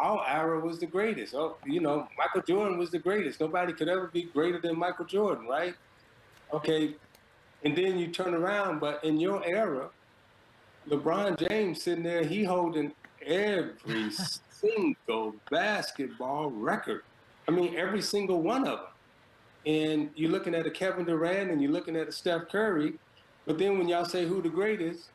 our era was the greatest. Oh, Michael Jordan was the greatest. Nobody could ever be greater than Michael Jordan, right? Okay, and then you turn around, but in your era, LeBron James sitting there, he holding every single basketball record. I mean, every single one of them. And you're looking at a Kevin Durant and you're looking at a Steph Curry. But then when y'all say who the greatest,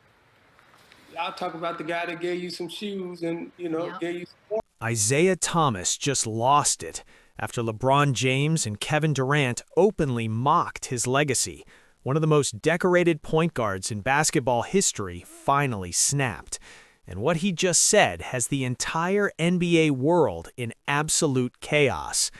y'all talk about the guy that gave you some shoes and, Yep. gave you some. Isiah Thomas just lost it after LeBron James and Kevin Durant openly mocked his legacy. One of the most decorated point guards in basketball history finally snapped. And what he just said has the entire NBA world in absolute chaos.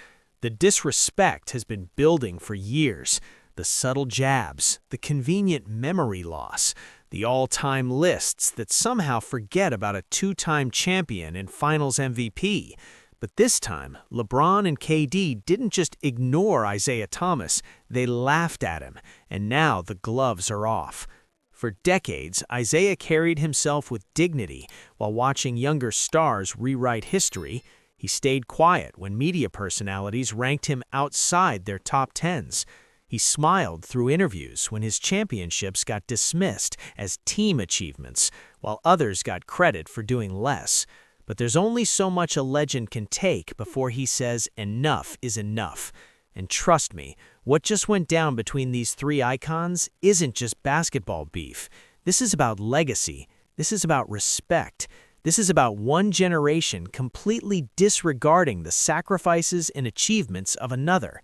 The disrespect has been building for years. The subtle jabs, the convenient memory loss, the all-time lists that somehow forget about a two-time champion and Finals MVP. But this time, LeBron and KD didn't just ignore Isiah Thomas, they laughed at him, and now the gloves are off. For decades, Isiah carried himself with dignity while watching younger stars rewrite history. He stayed quiet when media personalities ranked him outside their top tens. He smiled through interviews when his championships got dismissed as team achievements, while others got credit for doing less. But there's only so much a legend can take before he says enough is enough. And trust me, what just went down between these three icons isn't just basketball beef. This is about legacy. This is about respect. This is about one generation completely disregarding the sacrifices and achievements of another.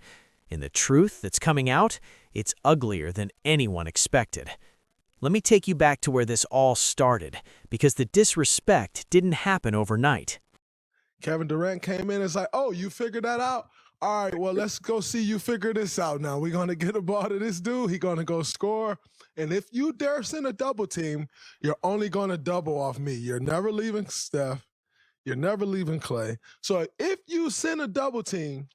And the truth that's coming out, it's uglier than anyone expected. Let me take you back to where this all started, because the disrespect didn't happen overnight. Kevin Durant came in and was like, oh, you figured that out? All right, well, let's go see you figure this out now. We're going to get a ball to this dude. He's going to go score. And if you dare send a double team, you're only going to double off me. You're never leaving Steph. You're never leaving Clay. So if you send a double team,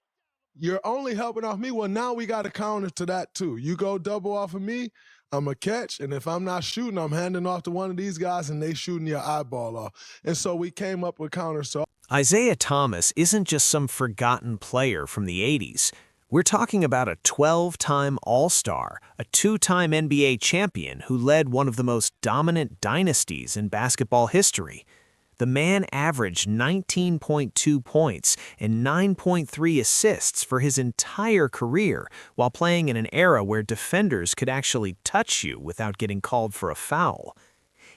you're only helping off me. Well, now we got a counter to that too. You go double off of me, I'm a catch, and if I'm not shooting, I'm handing off to one of these guys, and they shooting your eyeball off. And so we came up with counters. So Isiah Thomas isn't just some forgotten player from the 80s. We're talking about a 12-time All-Star, a two-time NBA champion who led one of the most dominant dynasties in basketball history. The man averaged 19.2 points and 9.3 assists for his entire career while playing in an era where defenders could actually touch you without getting called for a foul.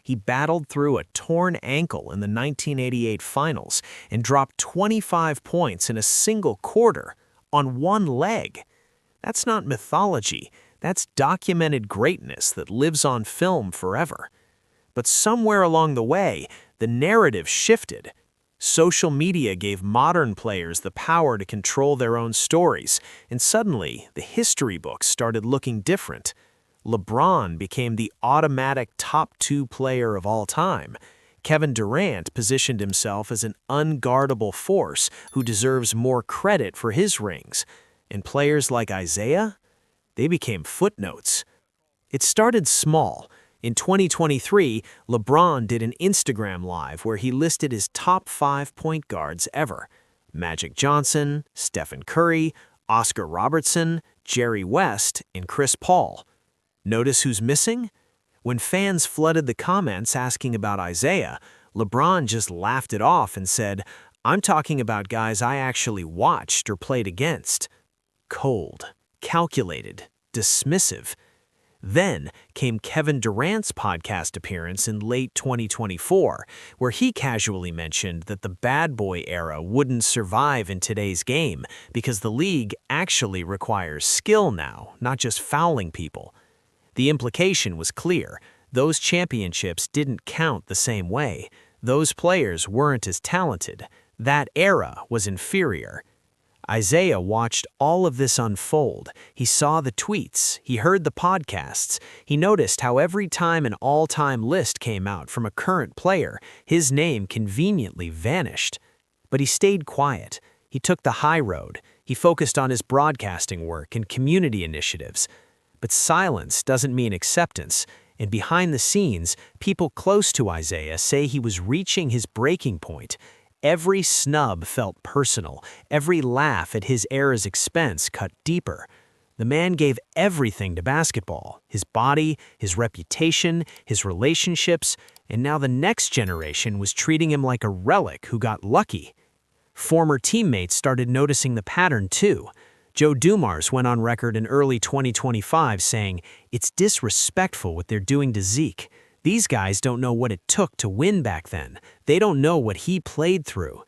He battled through a torn ankle in the 1988 finals and dropped 25 points in a single quarter on one leg. That's not mythology. That's documented greatness that lives on film forever. But somewhere along the way, the narrative shifted. Social media gave modern players the power to control their own stories, and suddenly the history books started looking different. LeBron became the automatic top 2 player of all time. Kevin Durant positioned himself as an unguardable force who deserves more credit for his rings. And players like Isiah, they became footnotes. It started small. In 2023, LeBron did an Instagram Live where he listed his top 5 point guards ever. Magic Johnson, Stephen Curry, Oscar Robertson, Jerry West, and Chris Paul. Notice who's missing? When fans flooded the comments asking about Isiah, LeBron just laughed it off and said, "I'm talking about guys I actually watched or played against." Cold, calculated, dismissive. Then came Kevin Durant's podcast appearance in late 2024, where he casually mentioned that the bad boy era wouldn't survive in today's game because the league actually requires skill now, not just fouling people. The implication was clear. Those championships didn't count the same way. Those players weren't as talented. That era was inferior. Isiah watched all of this unfold. He saw the tweets. He heard the podcasts. He noticed how every time an all-time list came out from a current player, his name conveniently vanished. But he stayed quiet. He took the high road. He focused on his broadcasting work and community initiatives. But silence doesn't mean acceptance. And behind the scenes, people close to Isiah say he was reaching his breaking point. Every snub felt personal. Every laugh at his era's expense cut deeper. The man gave everything to basketball, his body, his reputation, his relationships, and now the next generation was treating him like a relic who got lucky. Former teammates started noticing the pattern too. Joe Dumars went on record in early 2025 saying, "It's disrespectful what they're doing to Zeke. These guys don't know what it took to win back then. They don't know what he played through."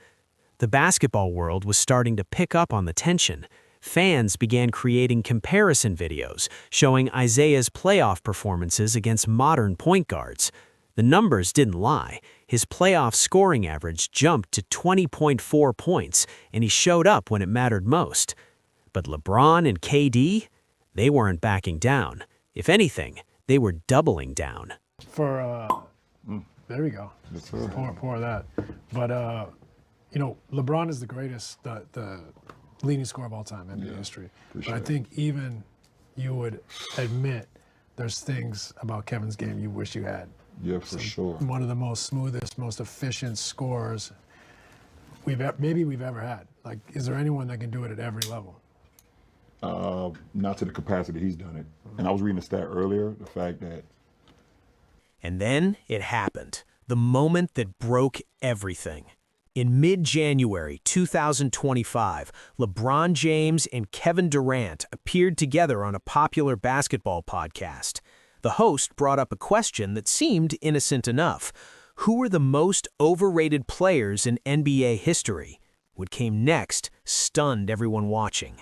The basketball world was starting to pick up on the tension. Fans began creating comparison videos showing Isiah's playoff performances against modern point guards. The numbers didn't lie. His playoff scoring average jumped to 20.4 points, and he showed up when it mattered most. But LeBron and KD, they weren't backing down. If anything, they were doubling down. There we go. Pour that. But LeBron is the greatest, the leading scorer of all time in NBA history. But I think even you would admit there's things about Kevin's game you wish you had. Yeah, for sure. One of the most smoothest, most efficient scorers we've ever had. Like, is there anyone that can do it at every level? Not to the capacity he's done it. And I was reading a stat earlier, the fact that. And then it happened. The moment that broke everything. In mid-January 2025, LeBron James and Kevin Durant appeared together on a popular basketball podcast. The host brought up a question that seemed innocent enough. Who were the most overrated players in NBA history? What came next stunned everyone watching.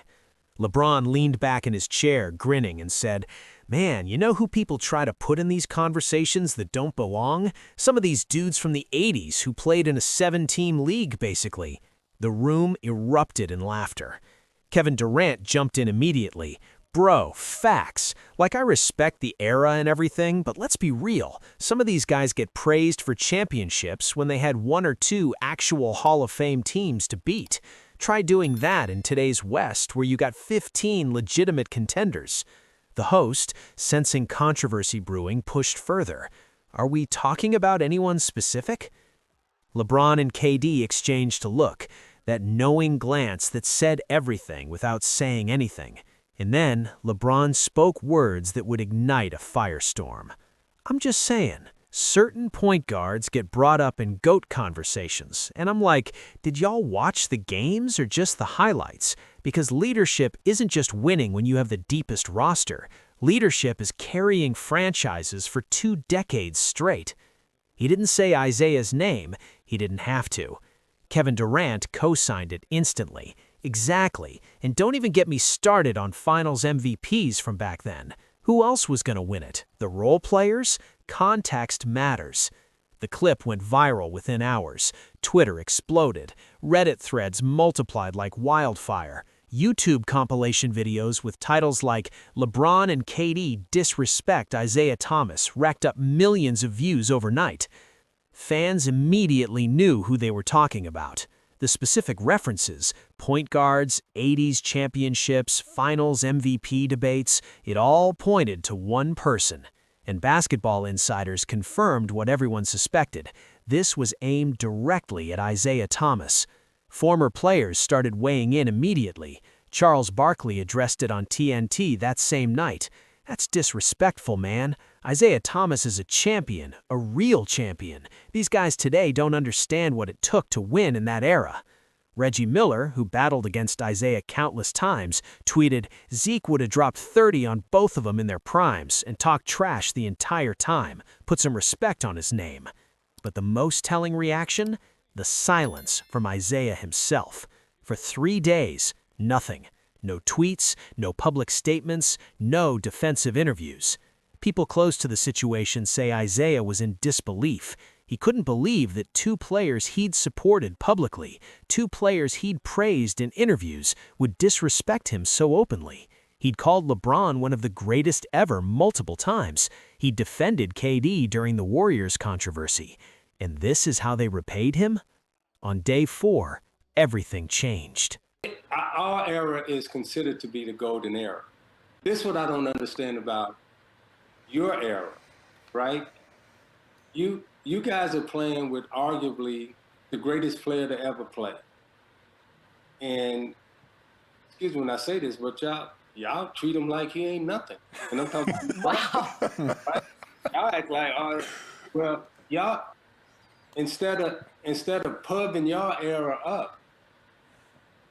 LeBron leaned back in his chair, grinning, and said, "Man, you know who people try to put in these conversations that don't belong? Some of these dudes from the 80s who played in a 7-team league, basically." The room erupted in laughter. Kevin Durant jumped in immediately. "Bro, facts. Like, I respect the era and everything, but let's be real. Some of these guys get praised for championships when they had 1 or 2 actual Hall of Fame teams to beat. Try doing that in today's West, where you got 15 legitimate contenders." The host, sensing controversy brewing, pushed further. "Are we talking about anyone specific?" LeBron and KD exchanged a look, that knowing glance that said everything without saying anything. And then LeBron spoke words that would ignite a firestorm. "I'm just saying, certain point guards get brought up in GOAT conversations, and I'm like, did y'all watch the games or just the highlights? Because leadership isn't just winning when you have the deepest roster. Leadership is carrying franchises for 2 decades straight." He didn't say Isiah's name. He didn't have to. Kevin Durant co-signed it instantly. Exactly. And don't even get me started on Finals MVPs from back then. Who else was going to win it? The role players? Context matters. The clip went viral within hours. Twitter exploded. Reddit threads multiplied like wildfire. YouTube compilation videos with titles like "LeBron and KD disrespect Isiah Thomas" racked up millions of views overnight. Fans immediately knew who they were talking about. The specific references, point guards, 80s championships, finals MVP debates, it all pointed to one person. And basketball insiders confirmed what everyone suspected. This was aimed directly at Isiah Thomas. Former players started weighing in immediately. Charles Barkley addressed it on TNT that same night. "That's disrespectful, man. Isiah Thomas is a champion, a real champion. These guys today don't understand what it took to win in that era." Reggie Miller, who battled against Isiah countless times, tweeted, "Zeke would have dropped 30 on both of them in their primes and talked trash the entire time. Put some respect on his name." But the most telling reaction? The silence from Isiah himself. For 3 days, nothing. No tweets, no public statements, no defensive interviews. People close to the situation say Isiah was in disbelief. He couldn't believe that 2 players he'd supported publicly, 2 players he'd praised in interviews, would disrespect him so openly. He'd called LeBron one of the greatest ever multiple times. He'd defended KD during the Warriors controversy. And this is how they repaid him? On day 4, everything changed. Our era is considered to be the golden era. This is what I don't understand about your era, right? You guys are playing with arguably the greatest player to ever play. And excuse me when I say this, but y'all treat him like he ain't nothing. And I'm talking Wow. right? Y'all act like, well, y'all instead of pubbing y'all era up,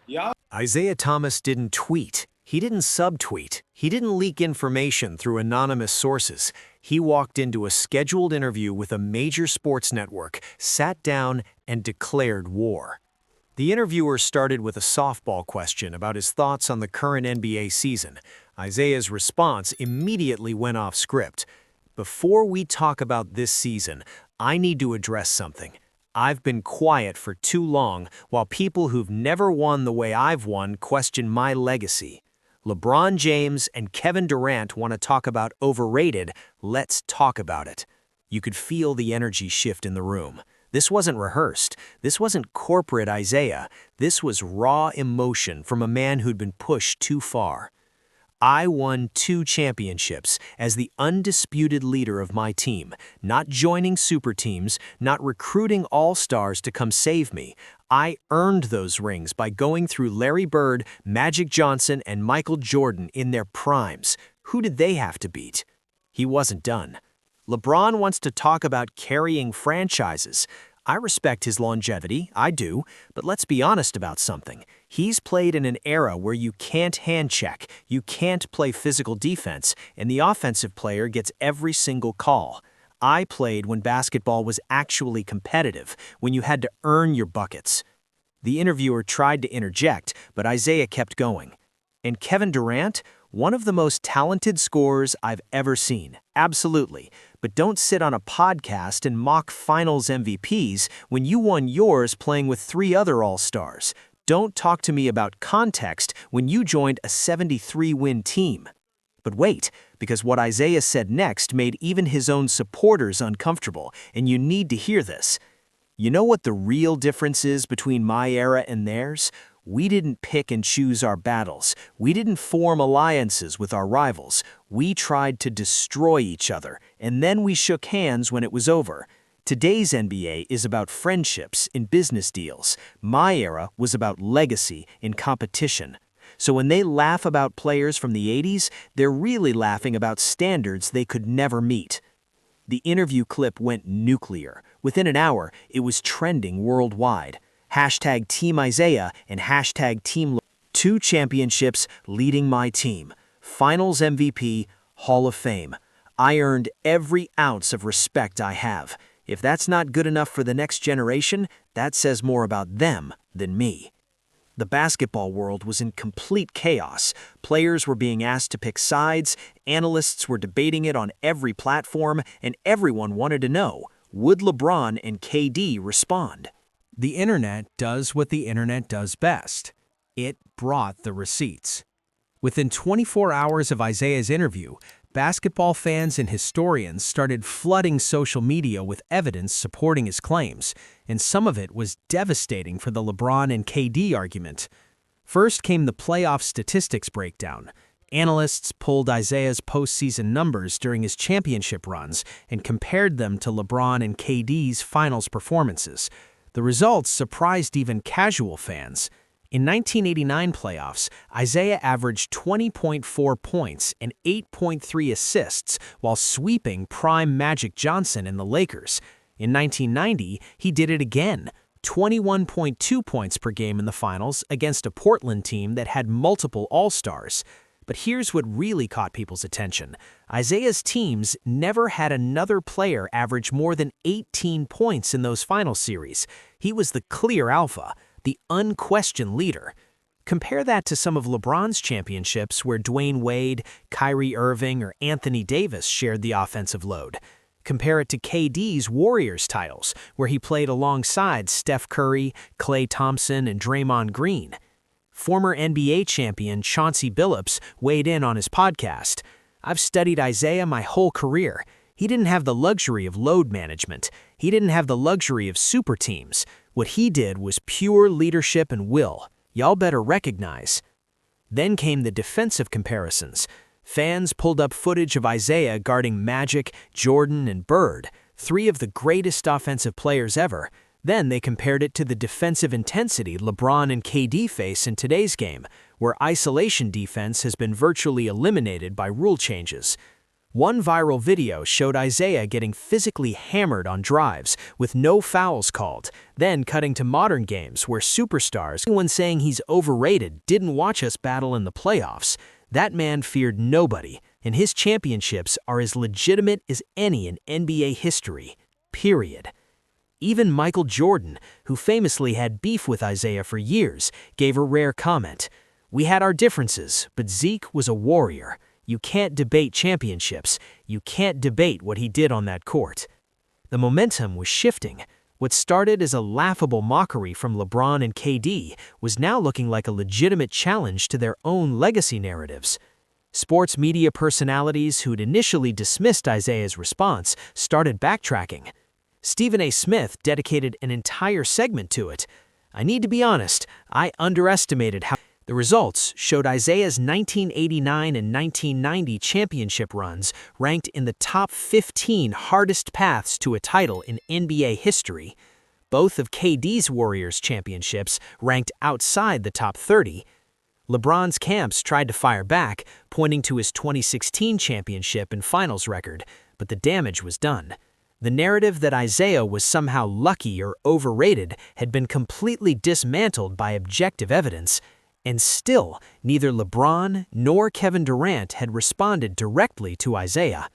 y'all. Isiah Thomas didn't tweet. He didn't subtweet. He didn't leak information through anonymous sources. He walked into a scheduled interview with a major sports network, sat down, and declared war. The interviewer started with a softball question about his thoughts on the current NBA season. Isiah's response immediately went off script. Before we talk about this season, I need to address something. I've been quiet for too long while people who've never won the way I've won question my legacy. LeBron James and Kevin Durant want to talk about overrated. Let's talk about it. You could feel the energy shift in the room. This wasn't rehearsed. This wasn't corporate Isiah. This was raw emotion from a man who'd been pushed too far. I won 2 championships as the undisputed leader of my team, not joining super teams, not recruiting all-stars to come save me. I earned those rings by going through Larry Bird, Magic Johnson, and Michael Jordan in their primes. Who did they have to beat? He wasn't done. LeBron wants to talk about carrying franchises. I respect his longevity, I do, but let's be honest about something. He's played in an era where you can't hand check, you can't play physical defense, and the offensive player gets every single call. I played when basketball was actually competitive, when you had to earn your buckets. The interviewer tried to interject, but Isiah kept going. And Kevin Durant? One of the most talented scorers I've ever seen, absolutely. But don't sit on a podcast and mock finals MVPs when you won yours playing with 3 other All-Stars. Don't talk to me about context when you joined a 73-win team. But wait, because what Isiah said next made even his own supporters uncomfortable, and you need to hear this. You know what the real difference is between my era and theirs? We didn't pick and choose our battles. We didn't form alliances with our rivals. We tried to destroy each other, and then we shook hands when it was over. Today's NBA is about friendships in business deals. My era was about legacy in competition. So when they laugh about players from the 80s, they're really laughing about standards they could never meet. The interview clip went nuclear. Within an hour, it was trending worldwide. Hashtag Team Isiah and hashtag Team 2 championships leading my team. Finals MVP, Hall of Fame. I earned every ounce of respect I have. If that's not good enough for the next generation, that says more about them than me. The basketball world was in complete chaos. Players were being asked to pick sides, analysts were debating it on every platform, and everyone wanted to know, would LeBron and KD respond? The internet does what the internet does best. It brought the receipts. Within 24 hours of Isiah's interview, basketball fans and historians started flooding social media with evidence supporting his claims, and some of it was devastating for the LeBron and KD argument. First came the playoff statistics breakdown. Analysts pulled Isiah's postseason numbers during his championship runs and compared them to LeBron and KD's finals performances. The results surprised even casual fans. In 1989 playoffs, Isiah averaged 20.4 points and 8.3 assists while sweeping prime Magic Johnson and the Lakers. In 1990, he did it again, 21.2 points per game in the finals against a Portland team that had multiple All-Stars. But here's what really caught people's attention. Isiah's teams never had another player average more than 18 points in those final series. He was the clear alpha, the unquestioned leader. Compare that to some of LeBron's championships where Dwayne Wade, Kyrie Irving, or Anthony Davis shared the offensive load. Compare it to KD's Warriors titles, where he played alongside Steph Curry, Klay Thompson, and Draymond Green. Former NBA champion Chauncey Billups weighed in on his podcast. I've studied Isiah my whole career. He didn't have the luxury of load management. He didn't have the luxury of super teams. What he did was pure leadership and will. Y'all better recognize. Then came the defensive comparisons. Fans pulled up footage of Isiah guarding Magic, Jordan, and Bird, 3 of the greatest offensive players ever. Then they compared it to the defensive intensity LeBron and KD face in today's game, where isolation defense has been virtually eliminated by rule changes. One viral video showed Isiah getting physically hammered on drives with no fouls called, then cutting to modern games where superstars, anyone saying he's overrated, didn't watch us battle in the playoffs. That man feared nobody, and his championships are as legitimate as any in NBA history, period. Even Michael Jordan, who famously had beef with Isiah for years, gave a rare comment. "We had our differences, but Zeke was a warrior. You can't debate championships. You can't debate what he did on that court." The momentum was shifting. What started as a laughable mockery from LeBron and KD was now looking like a legitimate challenge to their own legacy narratives. Sports media personalities who'd initially dismissed Isiah's response started backtracking. Stephen A. Smith dedicated an entire segment to it. "I need to be honest, I underestimated how..." The results showed Isiah's 1989 and 1990 championship runs ranked in the top 15 hardest paths to a title in NBA history. Both of KD's Warriors championships ranked outside the top 30. LeBron's camps tried to fire back, pointing to his 2016 championship and finals record, but the damage was done. The narrative that Isiah was somehow lucky or overrated had been completely dismantled by objective evidence. And still, neither LeBron nor Kevin Durant had responded directly to Isiah.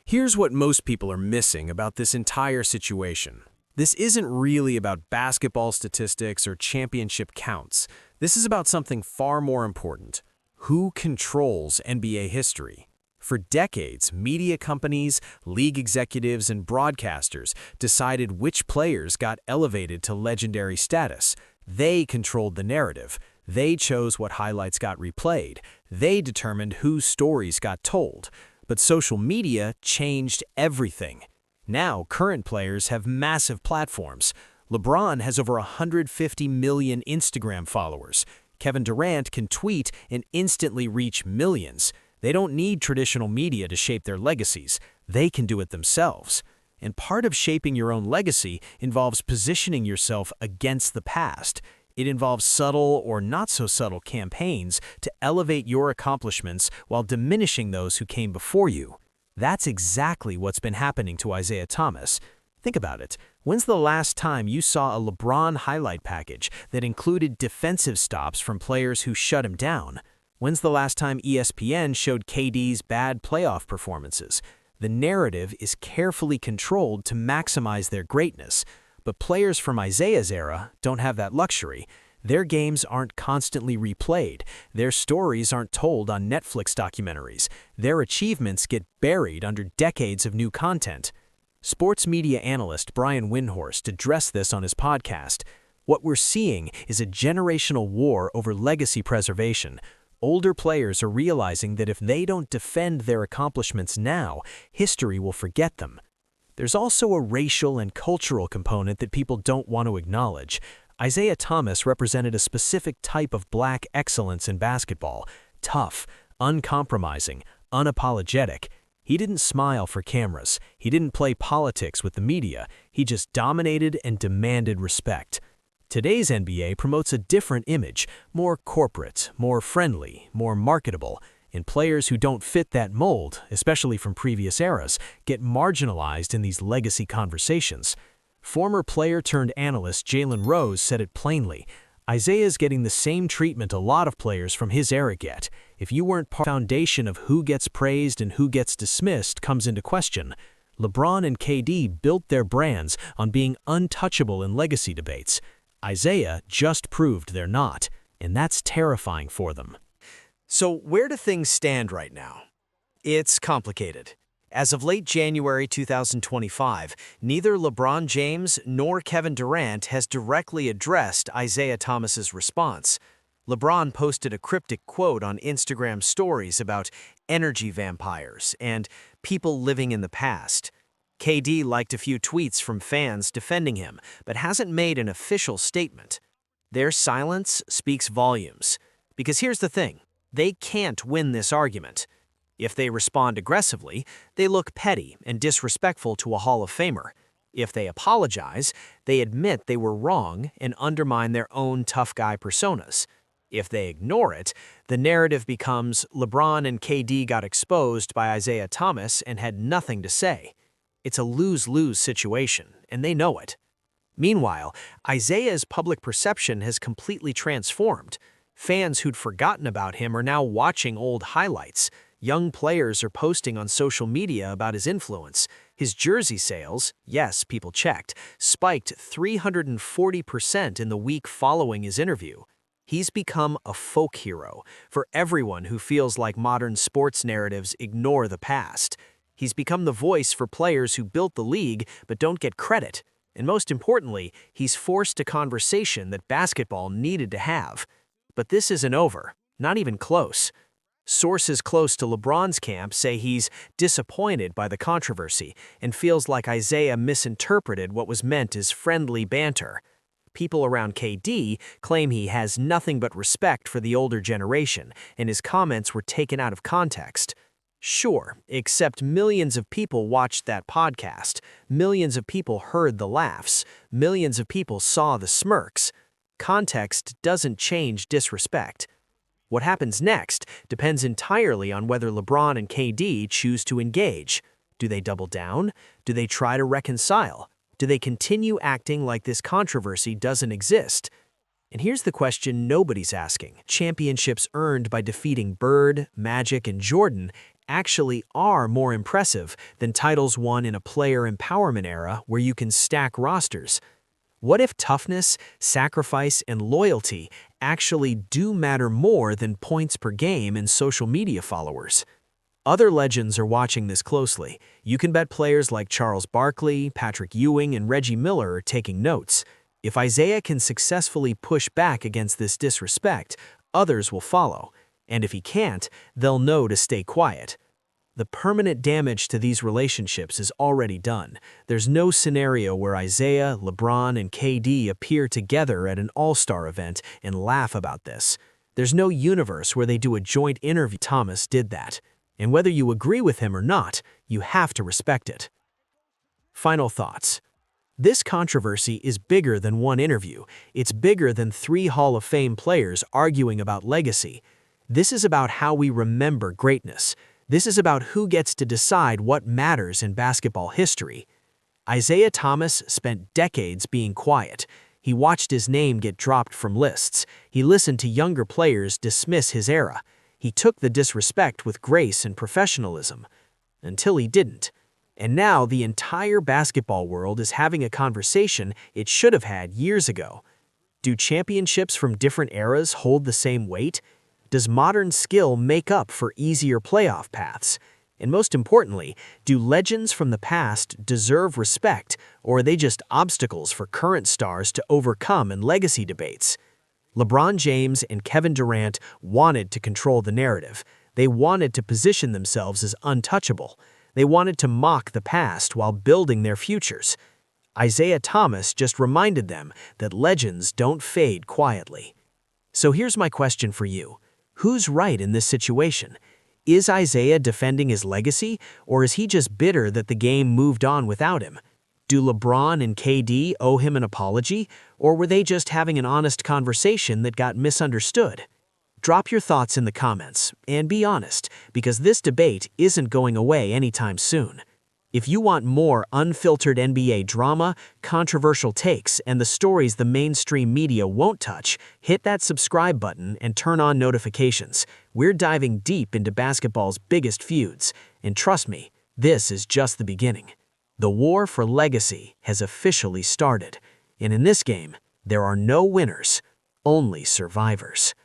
Here's what most people are missing about this entire situation. This isn't really about basketball statistics or championship counts. This is about something far more important. Who controls NBA history? For decades, media companies, league executives, and broadcasters decided which players got elevated to legendary status. They controlled the narrative. They chose what highlights got replayed. They determined whose stories got told. But social media changed everything. Now, current players have massive platforms. LeBron has over 150 million Instagram followers. Kevin Durant can tweet and instantly reach millions. They don't need traditional media to shape their legacies. They can do it themselves. And part of shaping your own legacy involves positioning yourself against the past. It involves subtle or not-so-subtle campaigns to elevate your accomplishments while diminishing those who came before you. That's exactly what's been happening to Isiah Thomas. Think about it. When's the last time you saw a LeBron highlight package that included defensive stops from players who shut him down? When's the last time ESPN showed KD's bad playoff performances? The narrative is carefully controlled to maximize their greatness. But players from Isiah's era don't have that luxury. Their games aren't constantly replayed. Their stories aren't told on Netflix documentaries. Their achievements get buried under decades of new content. Sports media analyst Brian Windhorst addressed this on his podcast. What we're seeing is a generational war over legacy preservation. Older players are realizing that if they don't defend their accomplishments now, history will forget them. There's also a racial and cultural component that people don't want to acknowledge. Isiah Thomas represented a specific type of black excellence in basketball. Tough, uncompromising, unapologetic. He didn't smile for cameras. He didn't play politics with the media. He just dominated and demanded respect. Today's NBA promotes a different image, more corporate, more friendly, more marketable. And players who don't fit that mold, especially from previous eras, get marginalized in these legacy conversations. Former player-turned-analyst Jalen Rose said it plainly. Isiah's getting the same treatment a lot of players from his era get. If you weren't part of the foundation of who gets praised and who gets dismissed comes into question. LeBron and KD built their brands on being untouchable in legacy debates. Isiah just proved they're not, and that's terrifying for them. So where do things stand right now? It's complicated. As of late January 2025, neither LeBron James nor Kevin Durant has directly addressed Isiah Thomas's response. LeBron posted a cryptic quote on Instagram stories about energy vampires and people living in the past. KD liked a few tweets from fans defending him, but hasn't made an official statement. Their silence speaks volumes. Because here's the thing. They can't win this argument. If they respond aggressively, they look petty and disrespectful to a Hall of Famer. If they apologize, they admit they were wrong and undermine their own tough guy personas. If they ignore it, the narrative becomes LeBron and KD got exposed by Isiah Thomas and had nothing to say. It's a lose-lose situation, and they know it. Meanwhile, Isiah's public perception has completely transformed. Fans who'd forgotten about him are now watching old highlights. Young players are posting on social media about his influence. His jersey sales, yes, people checked, spiked 340% in the week following his interview. He's become a folk hero for everyone who feels like modern sports narratives ignore the past. He's become the voice for players who built the league but don't get credit. And most importantly, he's forced a conversation that basketball needed to have. But this isn't over, not even close. Sources close to LeBron's camp say he's disappointed by the controversy and feels like Isiah misinterpreted what was meant as friendly banter. People around KD claim he has nothing but respect for the older generation, and his comments were taken out of context. Sure, except millions of people watched that podcast, millions of people heard the laughs, millions of people saw the smirks. Context doesn't change disrespect. What happens next depends entirely on whether LeBron and KD choose to engage. Do they double down? Do they try to reconcile? Do they continue acting like this controversy doesn't exist? And here's the question nobody's asking. Championships earned by defeating Bird, Magic, and Jordan actually are more impressive than titles won in a player empowerment era where you can stack rosters. What if toughness, sacrifice, and loyalty actually do matter more than points per game and social media followers? Other legends are watching this closely. You can bet players like Charles Barkley, Patrick Ewing, and Reggie Miller are taking notes. If Isiah can successfully push back against this disrespect, others will follow. And if he can't, they'll know to stay quiet. The permanent damage to these relationships is already done. There's no scenario where Isiah, LeBron, and KD appear together at an all-star event and laugh about this. There's no universe where they do a joint interview. Thomas did that. And whether you agree with him or not, you have to respect it. Final thoughts. This controversy is bigger than one interview. It's bigger than 3 Hall of Fame players arguing about legacy. This is about how we remember greatness. This is about who gets to decide what matters in basketball history. Isiah Thomas spent decades being quiet. He watched his name get dropped from lists. He listened to younger players dismiss his era. He took the disrespect with grace and professionalism. Until he didn't. And now the entire basketball world is having a conversation it should have had years ago. Do championships from different eras hold the same weight? Does modern skill make up for easier playoff paths? And most importantly, do legends from the past deserve respect, or are they just obstacles for current stars to overcome in legacy debates? LeBron James and Kevin Durant wanted to control the narrative. They wanted to position themselves as untouchable. They wanted to mock the past while building their futures. Isiah Thomas just reminded them that legends don't fade quietly. So here's my question for you. Who's right in this situation? Is Isiah defending his legacy, or is he just bitter that the game moved on without him? Do LeBron and KD owe him an apology, or were they just having an honest conversation that got misunderstood? Drop your thoughts in the comments, and be honest, because this debate isn't going away anytime soon. If you want more unfiltered NBA drama, controversial takes, and the stories the mainstream media won't touch, hit that subscribe button and turn on notifications. We're diving deep into basketball's biggest feuds, and trust me, this is just the beginning. The war for legacy has officially started, and in this game, there are no winners, only survivors.